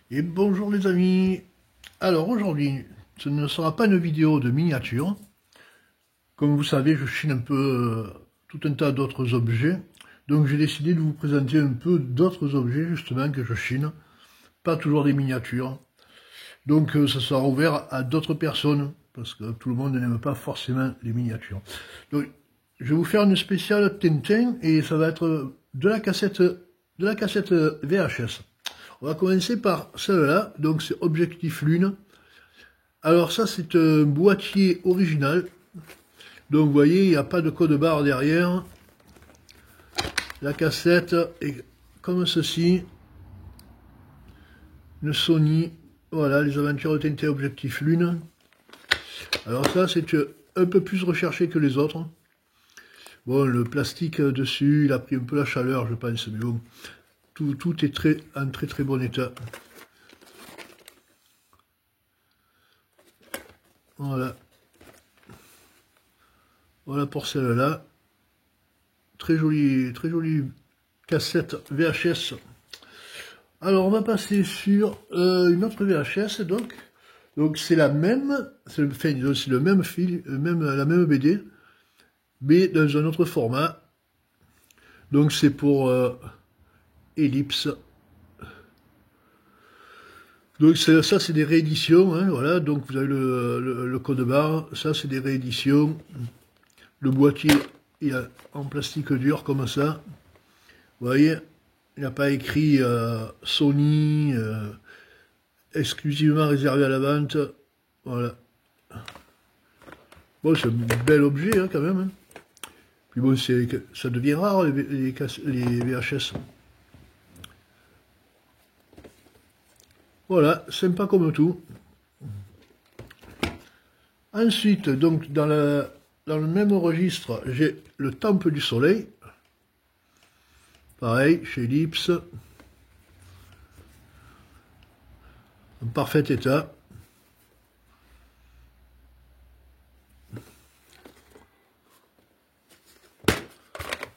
Et bonjour les amis. Alors aujourd'hui, ce ne sera pas une vidéo de miniature. Comme vous savez, je chine un peu tout un tas d'autres objets. Donc j'ai décidé de vous présenter un peu d'autres objets justement que je chine. Pas toujours des miniatures. Donc ça sera ouvert à d'autres personnes. Parce que tout le monde n'aime pas forcément les miniatures. Donc je vais vous faire une spéciale Tintin. Et ça va être de la cassette VHS. On va commencer par celle-là, donc c'est Objectif Lune. Alors ça c'est un boîtier original, donc vous voyez il n'y a pas de code barre derrière. La cassette est comme ceci, une Sony, voilà les aventures de Tintin Objectif Lune. Alors ça c'est un peu plus recherché que les autres. Bon le plastique dessus, il a pris un peu la chaleur je pense, mais bon, tout est en très bon état. Voilà. Voilà pour celle-là. Très jolie cassette VHS. Alors on va passer sur une autre VHS donc c'est la même, c'est le même fil, la même BD, mais dans un autre format. Donc c'est pour Ellipse. Donc ça c'est des rééditions, hein, voilà, donc vous avez le code barre, ça c'est des rééditions. Le boîtier il est en plastique dur comme ça. Vous voyez, il n'a pas écrit Sony, exclusivement réservé à la vente. Voilà. Bon, c'est un bel objet hein, quand même. Hein. Puis bon, ça devient rare les VHS. Voilà, sympa comme tout. Ensuite, donc dans le même registre, j'ai le Temple du Soleil. Pareil, chez Ellipse. En parfait état.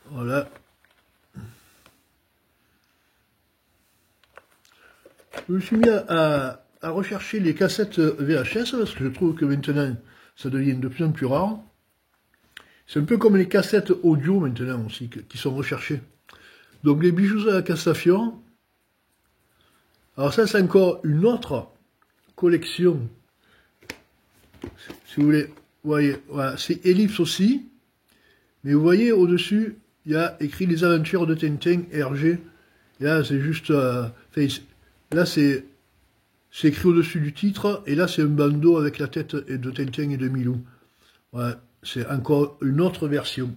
Voilà. Je me suis mis à rechercher les cassettes VHS parce que je trouve que maintenant ça devient de plus en plus rare. C'est un peu comme les cassettes audio maintenant aussi qui sont recherchées. Donc les bijoux à la Castafiore. Alors ça c'est encore une autre collection. Si vous voulez, vous voyez, voilà, c'est Ellipse aussi. Mais vous voyez au-dessus, il y a écrit les aventures de Tintin RG. Et là c'est juste, là c'est écrit au-dessus du titre. Et là c'est un bandeau avec la tête de Tintin et de Milou. Ouais, c'est encore une autre version.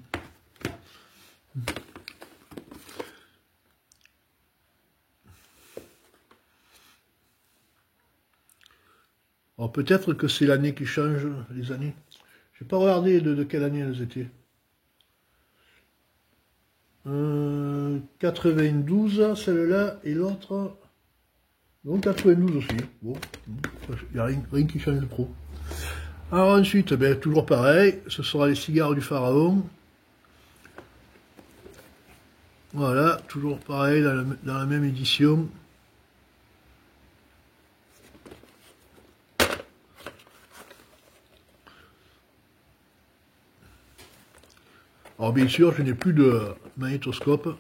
Alors peut-être que c'est l'année qui change, les années. Je n'ai pas regardé de quelle année elles étaient. 92, celle-là, et l'autre... Donc 92 aussi. Bon, il n'y a rien qui change trop. Alors ensuite, ben, toujours pareil, ce sera les cigares du pharaon. Voilà, toujours pareil dans la même édition. Alors bien sûr, je n'ai plus de magnétoscope.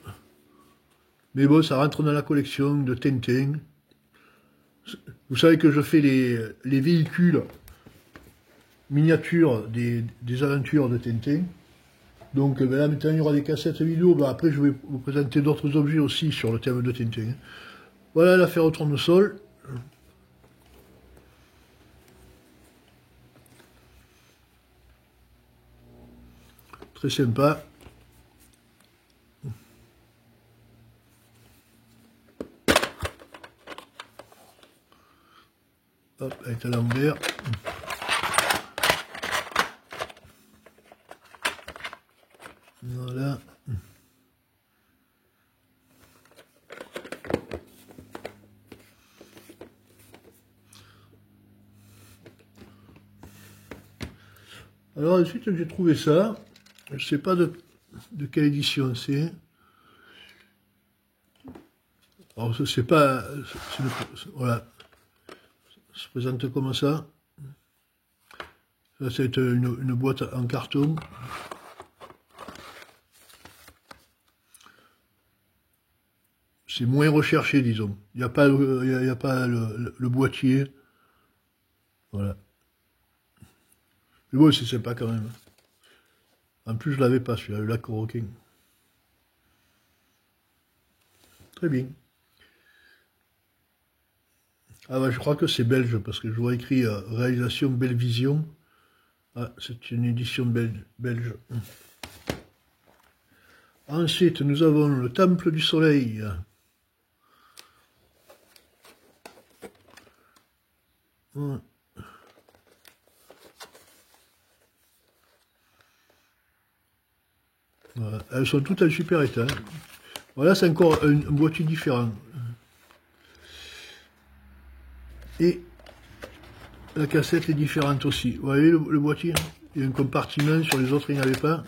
Mais bon, ça rentre dans la collection de Tintin. Vous savez que je fais les véhicules miniatures des aventures de Tintin. Donc ben là maintenant il y aura des cassettes vidéo. Ben, après je vais vous présenter d'autres objets aussi sur le thème de Tintin. Voilà l'affaire au tournesol. Très sympa. Hop, elle est à l'envers. Voilà. Alors ensuite j'ai trouvé ça. Je ne sais pas de quelle édition c'est. Alors c'est pas... voilà. Ça se présente comme ça. Ça c'est une boîte en carton. C'est moins recherché, disons. Il n'y a pas, y a pas le boîtier. Voilà. Mais bon, c'est sympa quand même. En plus, je l'avais pas, celui-là, le lac Roquin. Très bien. Ah bah, je crois que c'est belge, parce que je vois écrit réalisation Belle Vision. Ah, c'est une édition belge. Ensuite, nous avons le Temple du Soleil. Voilà. Voilà. Elles sont toutes en super état. Voilà, c'est encore un boîtier différent. Et la cassette est différente aussi. Vous voyez le boîtier? Il y a un compartiment, sur les autres il n'y en avait pas.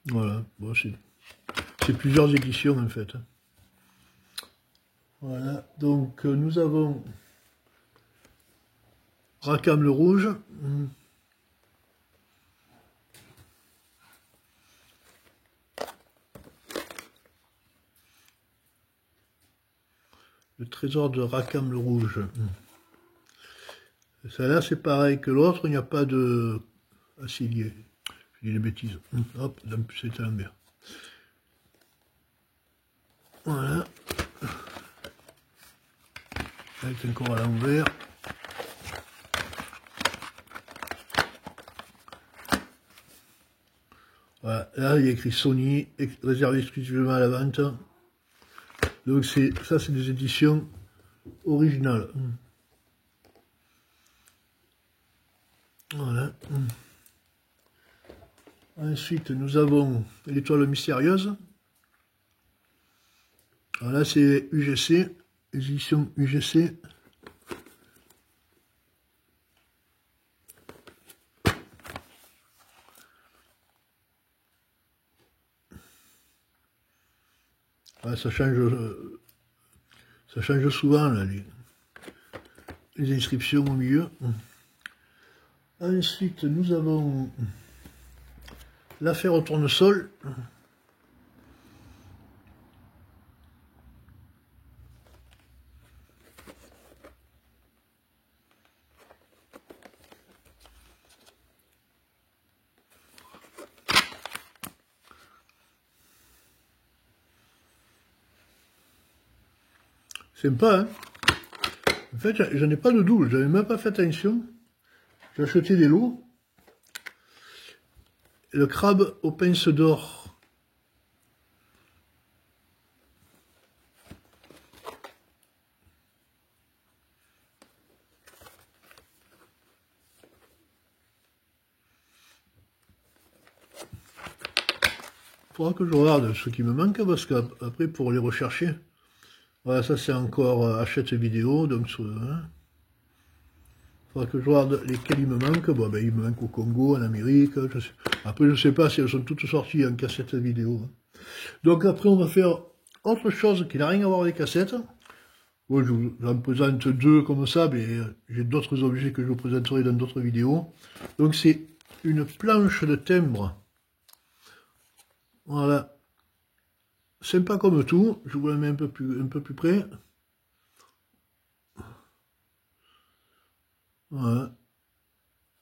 Voilà, bon, c'est plusieurs éditions en fait. Voilà, donc nous avons Rackham le rouge. Le trésor de Rackham le rouge. Ça là c'est pareil que l'autre, il n'y a pas de acier. Je dis des bêtises. Hop, c'est à l'envers. Voilà. Elle est encore à l'envers. Voilà. Là, il y a écrit Sony, réservé exclusivement à la vente. Donc ça, c'est des éditions originales. Voilà. Ensuite, nous avons l'étoile mystérieuse. Alors là, c'est UGC, édition UGC. Ah, ça change souvent, là, les inscriptions au milieu. Ensuite, nous avons l'affaire au tournesol. Sympa, hein? En fait, j'en ai pas de double, j'avais même pas fait attention. J'ai acheté des lots. Le crabe aux pinces d'or. Il faudra que je regarde ce qui me manque, parce qu'après, pour les rechercher, voilà, ça c'est encore achète vidéo, donc il faudra que je regarde lesquels il me manque. Bon, ben, il me manque au Congo, en Amérique. Après, je sais pas si elles sont toutes sorties en cassette vidéo. Donc après, on va faire autre chose qui n'a rien à voir avec les cassettes. Bon, j'en présente deux comme ça, mais j'ai d'autres objets que je vous présenterai dans d'autres vidéos. Donc c'est une planche de timbre. Voilà. Sympa comme tout. Je vous la mets un peu plus près. Voilà.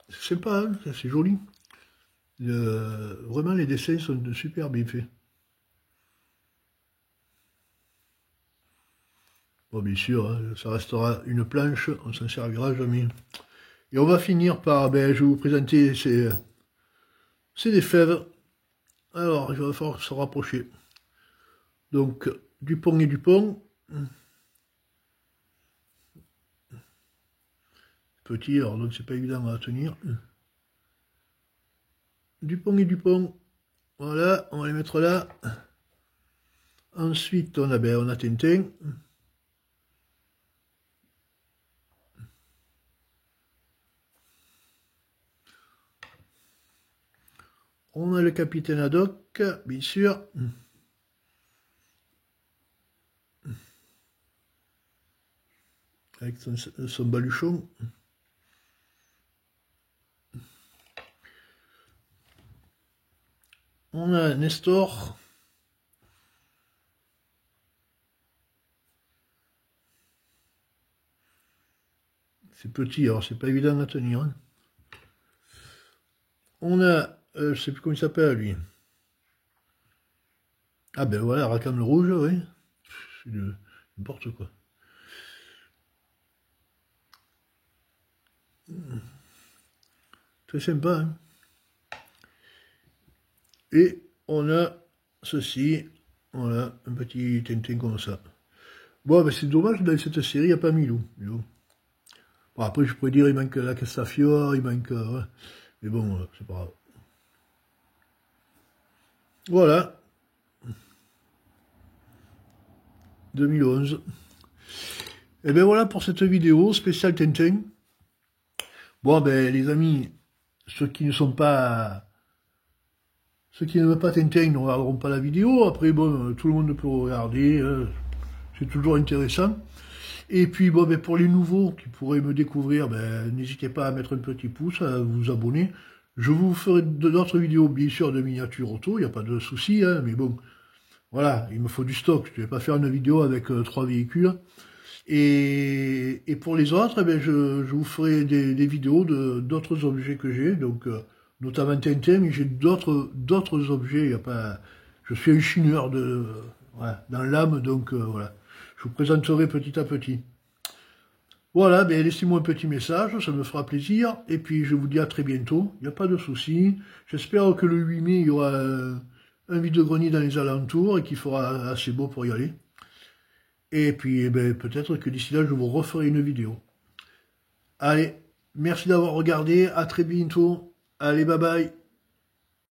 C'est sympa, hein, c'est joli. Vraiment, les dessins sont super bien faits. Bon, bien sûr, hein, ça restera une planche, on s'en servira jamais. Et on va finir par, ben, je vais vous présenter c'est des fèves. Alors, il va falloir se rapprocher. Donc, Dupont et Dupont. Petit, alors donc c'est pas évident à tenir. Dupont et Dupont. Voilà, on va les mettre là. Ensuite, on a Tintin. On a le capitaine Haddock, bien sûr. Avec son baluchon. On a Nestor. C'est petit, alors c'est pas évident à tenir. Hein. On a, je sais plus comment il s'appelle lui. Ah ben voilà, Rackham le rouge, oui. C'est n'importe quoi. Très sympa, hein. Et on a ceci, voilà, un petit Tintin comme ça. Bon, ben c'est dommage, dans cette série, il n'y a pas Milou. Bon, après, je pourrais dire, il manque la Castafiore, il manque... ouais. Mais bon, c'est pas grave. Voilà. 2011. Et ben voilà pour cette vidéo spéciale Tintin. Bon, ben les amis, ceux qui ne sont pas... Ceux qui ne veulent pas Tintin ne regarderont pas la vidéo. Après, bon, tout le monde peut regarder. C'est toujours intéressant. Et puis, bon, ben, pour les nouveaux qui pourraient me découvrir, ben, n'hésitez pas à mettre un petit pouce, à vous abonner. Je vous ferai d'autres vidéos, bien sûr, de miniatures auto, il n'y a pas de souci, hein, mais bon, voilà, il me faut du stock. Je ne vais pas faire une vidéo avec 3 véhicules. Et pour les autres, eh ben, je vous ferai des vidéos d'autres objets que j'ai, donc notamment Tintin, mais j'ai d'autres objets. Il y a pas, je suis un chineur voilà, dans l'âme, donc voilà. Je vous présenterai petit à petit. Voilà, ben laissez-moi un petit message, ça me fera plaisir. Et puis je vous dis à très bientôt, il n'y a pas de souci. J'espère que le 8 mai, il y aura un vide-grenier dans les alentours et qu'il fera assez beau pour y aller. Et puis eh ben, peut-être que d'ici là, je vous referai une vidéo. Allez, merci d'avoir regardé, à très bientôt. Allez, bye bye.